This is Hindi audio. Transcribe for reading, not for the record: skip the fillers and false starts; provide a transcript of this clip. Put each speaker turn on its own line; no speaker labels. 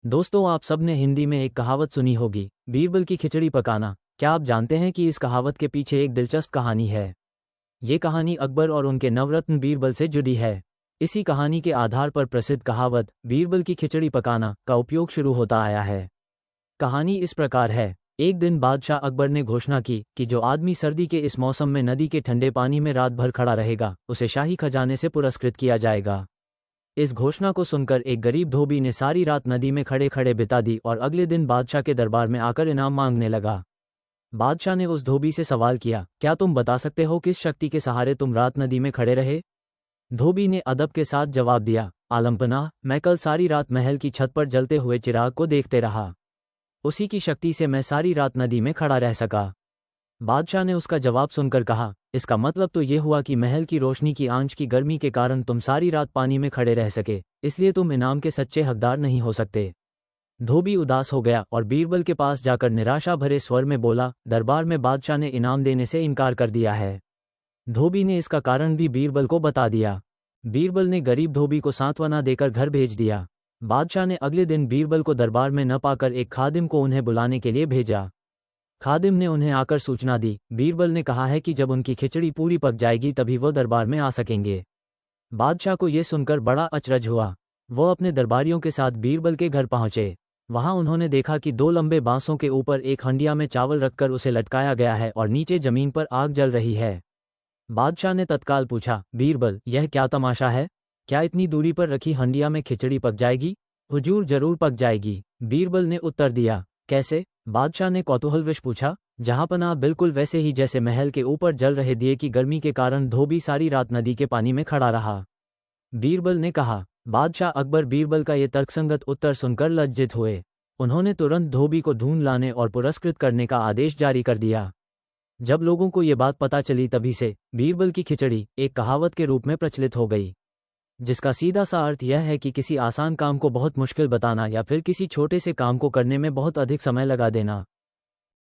दोस्तों, आप सब ने हिंदी में एक कहावत सुनी होगी, बीरबल की खिचड़ी पकाना। क्या आप जानते हैं कि इस कहावत के पीछे एक दिलचस्प कहानी है? ये कहानी अकबर और उनके नवरत्न बीरबल से जुड़ी है। इसी कहानी के आधार पर प्रसिद्ध कहावत बीरबल की खिचड़ी पकाना का उपयोग शुरू होता आया है। कहानी इस प्रकार है। एक दिन बादशाह अकबर ने घोषणा की कि जो आदमी सर्दी के इस मौसम में नदी के ठंडे पानी में रात भर खड़ा रहेगा, उसे शाही खजाने से पुरस्कृत किया जाएगा। इस घोषणा को सुनकर एक गरीब धोबी ने सारी रात नदी में खड़े खड़े बिता दी और अगले दिन बादशाह के दरबार में आकर इनाम मांगने लगा। बादशाह ने उस धोबी से सवाल किया, क्या तुम बता सकते हो किस शक्ति के सहारे तुम रात नदी में खड़े रहे? धोबी ने अदब के साथ जवाब दिया, आलमपनाह, मैं कल सारी रात महल की छत पर जलते हुए चिराग को देखते रहा। उसी की शक्ति से मैं सारी रात नदी में खड़ा रह सका। बादशाह ने उसका जवाब सुनकर कहा, इसका मतलब तो ये हुआ कि महल की रोशनी की आंच की गर्मी के कारण तुम सारी रात पानी में खड़े रह सके, इसलिए तुम इनाम के सच्चे हकदार नहीं हो सकते। धोबी उदास हो गया और बीरबल के पास जाकर निराशा भरे स्वर में बोला, दरबार में बादशाह ने इनाम देने से इनकार कर दिया है। धोबी ने इसका कारण भी बीरबल को बता दिया। बीरबल ने गरीब धोबी को सांत्वना देकर घर भेज दिया। बादशाह ने अगले दिन बीरबल को दरबार में न पाकर एक खादिम को उन्हें बुलाने के लिए भेजा। खादिम ने उन्हें आकर सूचना दी, बीरबल ने कहा है कि जब उनकी खिचड़ी पूरी पक जाएगी तभी वो दरबार में आ सकेंगे। बादशाह को ये सुनकर बड़ा अचरज हुआ। वो अपने दरबारियों के साथ बीरबल के घर पहुंचे। वहां उन्होंने देखा कि दो लंबे बांसों के ऊपर एक हंडिया में चावल रखकर उसे लटकाया गया है और नीचे जमीन पर आग जल रही है। बादशाह ने तत्काल पूछा, बीरबल, यह क्या तमाशा है? क्या इतनी दूरी पर रखी हंडिया में खिचड़ी पक जाएगी? हुजूर, जरूर पक जाएगी, बीरबल ने उत्तर दिया। कैसे? बादशाह ने कौतूहलवश पूछा। जहांपनाह, बिल्कुल वैसे ही जैसे महल के ऊपर जल रहे दिए की गर्मी के कारण धोबी सारी रात नदी के पानी में खड़ा रहा, बीरबल ने कहा। बादशाह अकबर बीरबल का ये तर्कसंगत उत्तर सुनकर लज्जित हुए। उन्होंने तुरंत धोबी को ढूंढ लाने और पुरस्कृत करने का आदेश जारी कर दिया। जब लोगों को ये बात पता चली तभी से बीरबल की खिचड़ी एक कहावत के रूप में प्रचलित हो गई, जिसका सीधा सा अर्थ यह है कि किसी आसान काम को बहुत मुश्किल बताना या फिर किसी छोटे से काम को करने में बहुत अधिक समय लगा देना।